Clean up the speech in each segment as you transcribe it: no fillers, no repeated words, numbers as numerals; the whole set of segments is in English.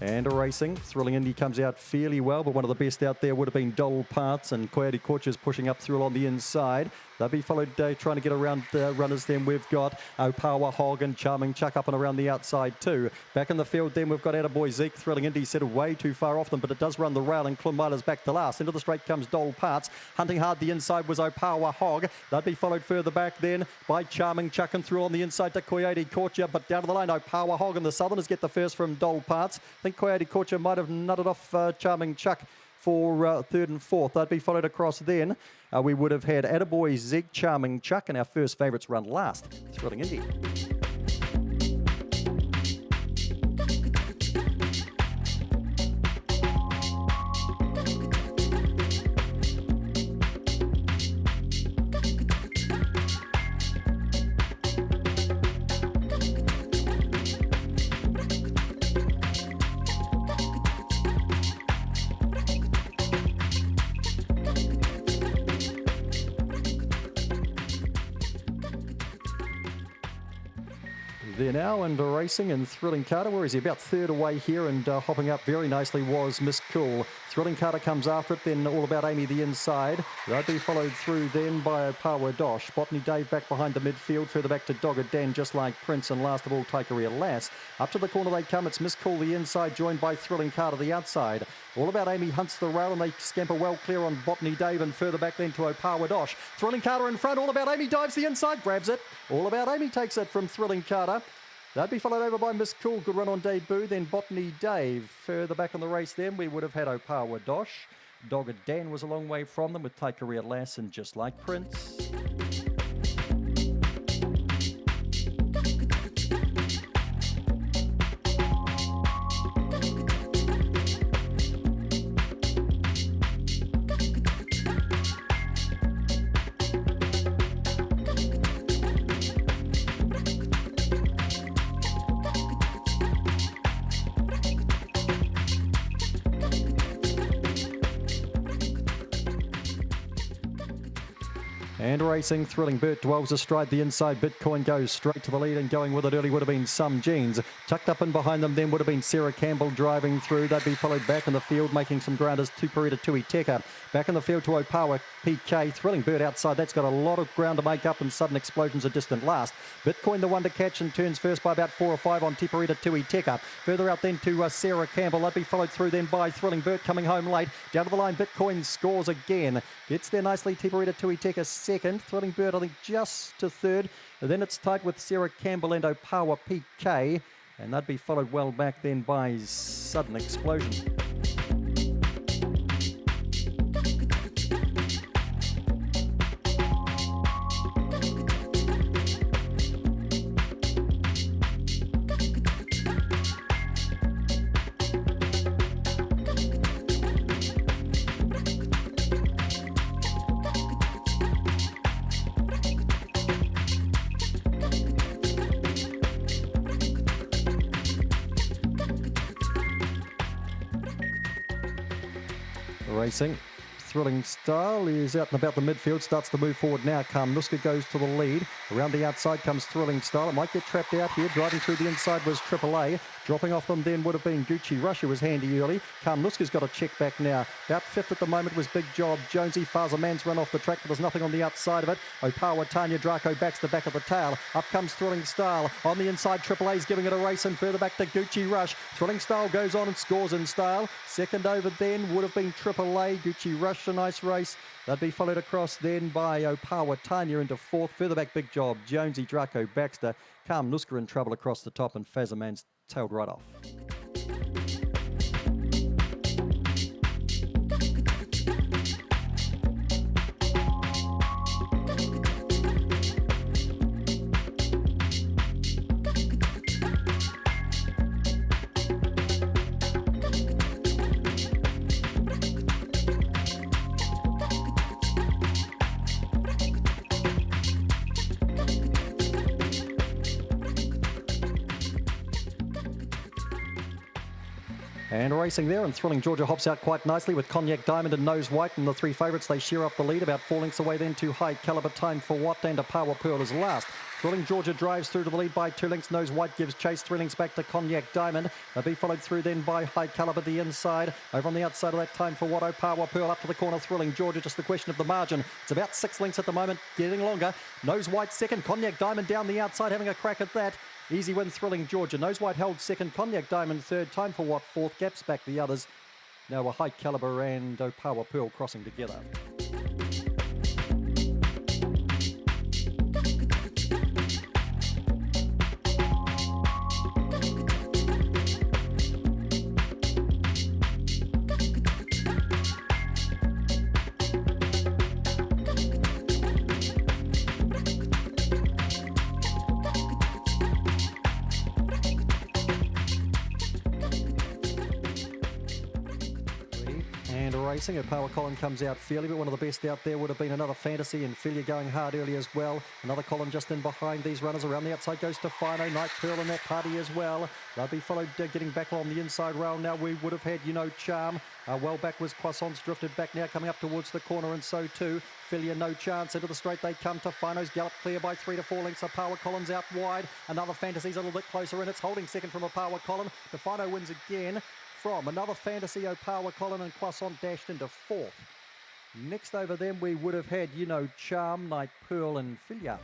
And a racing. Thrilling Indy comes out fairly well, but one of the best out there would have been Dole Parts, and Coyote Corchers pushing up through on the inside. They'll be followed trying to get around the runners. Then we've got Opawa Hog and Charming Chuck up and around the outside too. Back in the field then we've got Attaboy Zeke. Thrilling Indy settled way too far off them, but it does run the rail, and Clumbila's back to last. Into the straight comes Dole Parts. Hunting hard the inside was Opawa Hog. They'd be followed further back then by Charming Chuck, and through on the inside to Coyote Corcher, but down to the line Opawa Hog, and the Southerners get the first from Dole Parts. I think Coyote Corcher might have nutted off Charming Chuck for third and fourth. They'd be followed across then. We would have had Attaboy Zeke, Charming Chuck, and our first favourites run last, Thrilling Indy. There now, and racing, and Thrilling Carter, where is he? About third away here, and hopping up very nicely was Miss Cool. Thrilling Carter comes after it, then All About Amy the inside. They'll be followed through then by Opawa Dosh. Botany Dave back behind the midfield, further back to Dogged Dan, just like Prince, and last of all Taikeria Lass. Up to the corner they come, it's Miss Cool the inside, joined by Thrilling Carter the outside. All About Amy hunts the rail, and they scamper well clear on Botany Dave, and further back then to Opawa Dosh. Thrilling Carter in front, All About Amy dives the inside, grabs it. All About Amy takes it from Thrilling Carter. They'd be followed over by Miss Cool. Good run on debut. Then Botany Dave. Further back in the race then, we would have had Opawa Dosh. Dogged Dan was a long way from them with Taikeria Lass and Just Like Prince. And racing, Thrilling Bert dwells astride the inside. Bitcoin goes straight to the lead, and going with it early would have been Some Jeans. Tucked up in behind them then would have been Sarah Campbell driving through. They'd be followed back in the field, making some ground as Tuparita Tui Teka. Back in the field to Opawa PK. Thrilling Bert outside. That's got a lot of ground to make up, and Sudden Explosion's a distant last. Bitcoin the one to catch, and turns first by about 4 or 5 on Tuparita Tui Teka. Further out then to Sarah Campbell. They'd be followed through then by Thrilling Bert coming home late. Down to the line, Bitcoin scores again. Gets there nicely, Tuparita Tui Teka second. Thrilling Bert, I think, just to third. And then it's tight with Sarah Campbell and Opawa PK. And they'd be followed well back then by Sudden Explosion. Racing. Thrilling Style is out and about the midfield, starts to move forward now. Nuska goes to the lead. Around the outside comes Thrilling Style. It might get trapped out here. Driving through the inside was AAA. Dropping off them then would have been Gucci Rush, who was handy early. Nuska's got a check back now. About fifth at the moment was Big Job Jonesy. Faza Man's run off the track, but there's nothing on the outside of it. Opawa Tanya Draco backs the back of the tail. Up comes Thrilling Style. On the inside, AAA's giving it a race, and further back to Gucci Rush. Thrilling Style goes on and scores in style. Second over then would have been AAA. Gucci Rush, a nice race. They'd be followed across then by Opawa Tanya into fourth. Further back, Big Job Jonesy, Draco Baxter. Nuska in trouble across the top, and Faza Man's tailed right off. And racing there, and Thrilling Georgia hops out quite nicely with Cognac Diamond and Nose White, and the three favourites, they share up the lead. About 4 lengths away then to High Caliber, Time for What, and Opawa Pearl is last. Thrilling Georgia drives through to the lead by 2 lengths. Nose White gives chase. 3 lengths back to Cognac Diamond. They'll be followed through then by High Caliber the inside. Over on the outside of that time for Watto Power Pearl up to the corner. Thrilling Georgia, just the question of the margin. It's about 6 lengths at the moment, getting longer. Nose White second. Cognac Diamond down the outside, having a crack at that. Easy win, Thrilling Georgia. Nose White held second. Cognac Diamond third. Time for Watt fourth. Gaps back the others. Now a High Caliber and Power Pearl crossing together. And racing, a Power Colin comes out fairly, but one of the best out there would have been another Fantasy, and Filia going hard early as well. Another Colin just in behind these runners. Around the outside goes to Fino, Night Pearl in that party as well. They'll be followed getting back on the inside rail. Now we would have had, Charm. Well back was Croissants, drifted back now, coming up towards the corner, and so too Filia, No Chance. Into the straight they come to Fino's gallop clear by 3 to 4 lengths. A Power Colin's out wide. Another Fantasy's a little bit closer in. It's holding second from a Power Colin. The Fino wins again from another Fantasy. Power Colin and Croissant dashed into fourth. Next over them we would have had, Charm, Night Pearl and Filia.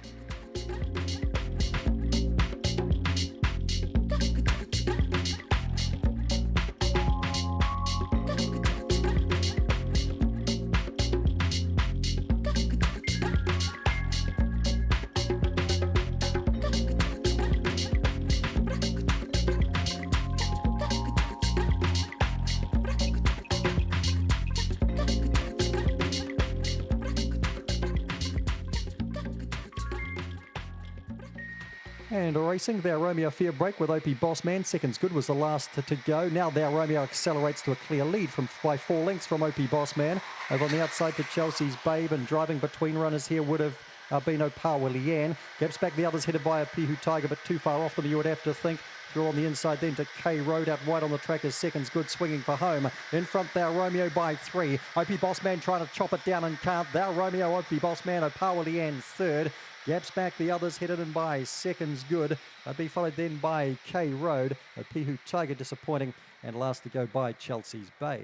And racing, Thou Romeo fair break with Opie Bossman. Seconds good was the last to go. Now Thou Romeo accelerates to a clear lead by 4 lengths from Opie Bossman. Over on the outside to Chelsea's Babe, and driving between runners here would have been Power Leanne. Gaps back the others headed by a Pihu Tiger, but too far off them you would have to think. Through on the inside then to K Road, out wide on the track as seconds good, swinging for home. In front Thou Romeo by 3. Opie Bossman trying to chop it down and can't. Thou Romeo, Opie Bossman, Power Leanne third. Gaps back the others headed in by seconds good. They'll be followed then by K Road. A Pihu Tiger disappointing, and last to go by Chelsea's Babe.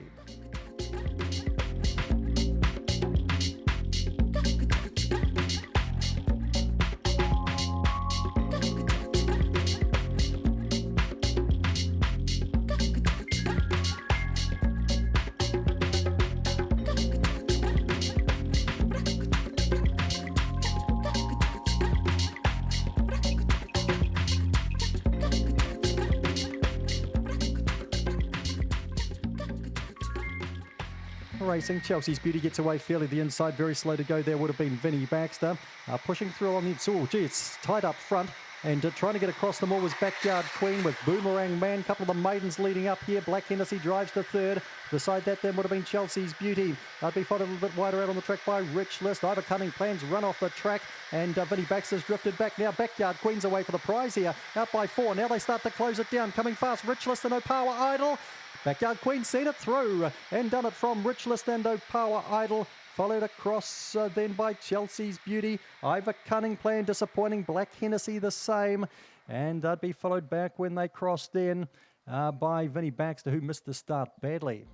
Racing, Chelsea's Beauty gets away fairly the inside, very slow to go there would have been Vinnie Baxter. Pushing through on the it's tight up front, and trying to get across them all was Backyard Queen with Boomerang Man. Couple of the maidens leading up here. Black Hennessy drives to third. Beside that then would have been Chelsea's Beauty. They'd be followed a little bit wider out on the track by Rich List. Ivor Cunning Plans run off the track, and Vinnie Baxter's drifted back now. Backyard Queen's away for the prize here, out by 4. Now they start to close it down, coming fast. Rich List and Power Idol. Backyard Queen seen it through and done it from Rich List and Power Idol. Followed across then by Chelsea's Beauty. Ivor Cunning Plan disappointing. Black Hennessy the same. And they'd be followed back when they crossed in by Vinnie Baxter, who missed the start badly.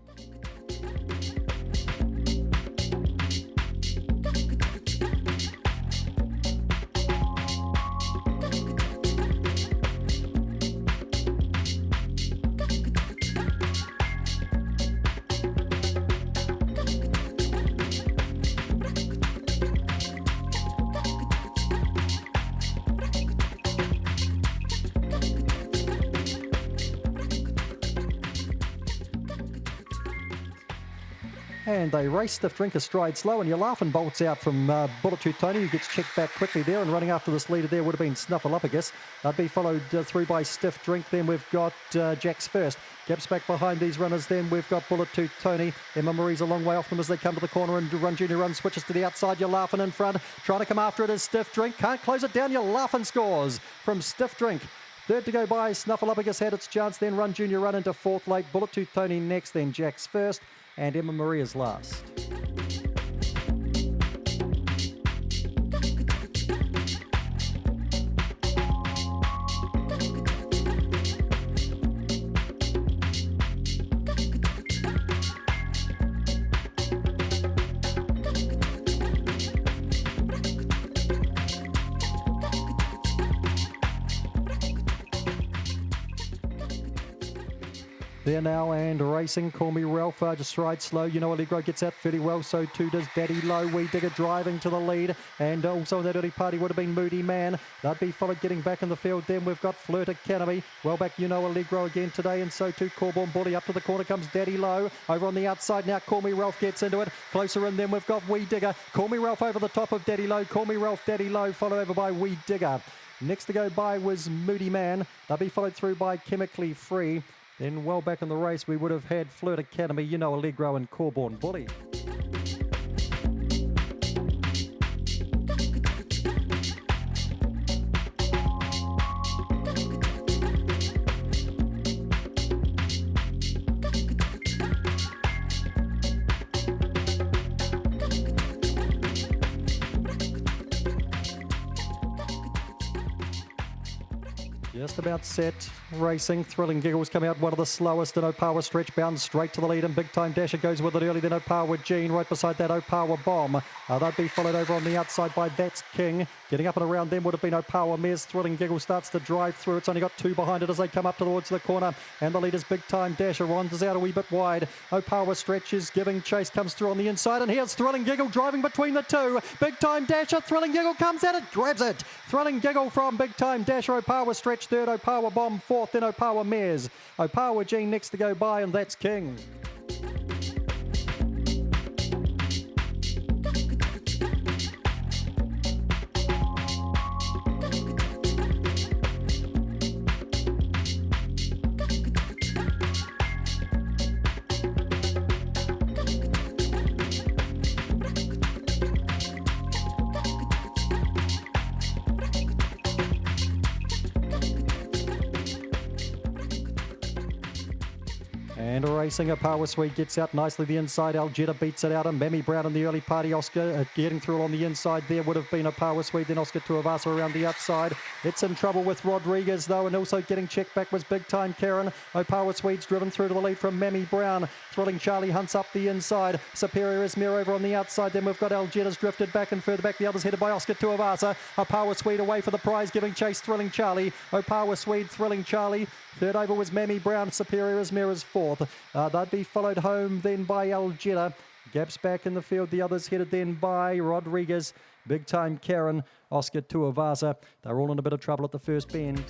And they race Stiff Drink a stride slow, and you're laughing bolts out from Bullet Tony, who gets checked back quickly there, and running after this leader there would have been Snuffleupagus. They'd be followed through by Stiff Drink. Then we've got Jack's First. Gaps back behind these runners. Then we've got Bullet Tony. Emma Marie's a long way off them as they come to the corner, and Run Junior Run switches to the outside. You're laughing in front. Trying to come after it is Stiff Drink. Can't close it down. You're laughing scores from Stiff Drink. Third to go by, Snuffleupagus had its chance. Then Run Junior Run into fourth late. Bullet Tony next. Then Jack's First. And Emma Maria's last. There now and racing. Call Me Ralph, just ride slow. You know Allegro gets out fairly well, so too does Daddy Low. Wee Digger driving to the lead, and also in that early party would have been Moody Man. They'd be followed getting back in the field. Then we've got Flirt Academy. Well back, You Know Allegro again today, and so too Corborn Bully. Up to the corner comes Daddy Low. Over on the outside now, Call Me Ralph gets into it. Closer in, then we've got Wee Digger. Call Me Ralph over the top of Daddy Low. Call Me Ralph, Daddy Low, followed over by Wee Digger. Next to go by was Moody Man. They'll be followed through by Chemically Free. Then well back in the race, we would have had Flirt Academy, You Know Allegro, and Corborn Bully. Just about set, racing. Thrilling Giggles come out one of the slowest, and Opawa Stretch bound straight to the lead, and Big Time Dasher goes with it early, then Opawa Jean right beside that Opawa Bomb. They'd be followed over on the outside by That's King. Getting up and around them would have been Opawa Mares. Thrilling Giggles starts to drive through. It's only got two behind it as they come up towards the corner, and the leader's Big Time Dasher wanders out a wee bit wide. Opawa Stretch is giving chase, comes through on the inside, and here's Thrilling Giggle driving between the two. Big Time Dasher, Thrilling Giggle comes at it, grabs it. Thrilling Giggle from Big Time Dasher, Opawa Stretch third, Opawa Bomb fourth, then Opawa Mares. Opawa Jean next to go by, and That's King. And racing, Opawa Sweet gets out nicely the inside. Algetta beats it out, and Mammy Brown in the early party. Oscar getting through on the inside there would have been Opawa Sweet. Then Oscar Tuivasa around the outside. It's in trouble with Rodriguez though, and also getting checked back was Big Time Karen. Opawa Sweet's driven through to the lead from Mammy Brown. Thrilling Charlie hunts up the inside. Superior Izmir over on the outside. Then we've got Algetta's drifted back and further back. The others headed by Oscar Tuivasa. Opawa Sweet away for the prize, giving chase Thrilling Charlie. Opawa Sweet, Thrilling Charlie. Third over was Mammy Brown. Superior Izmir is fourth. They'd be followed home then by Algetta. Gaps back in the field. The others headed then by Rodriguez, Big Time Karen, Oscar Tuivasa. They're all in a bit of trouble at the first bend.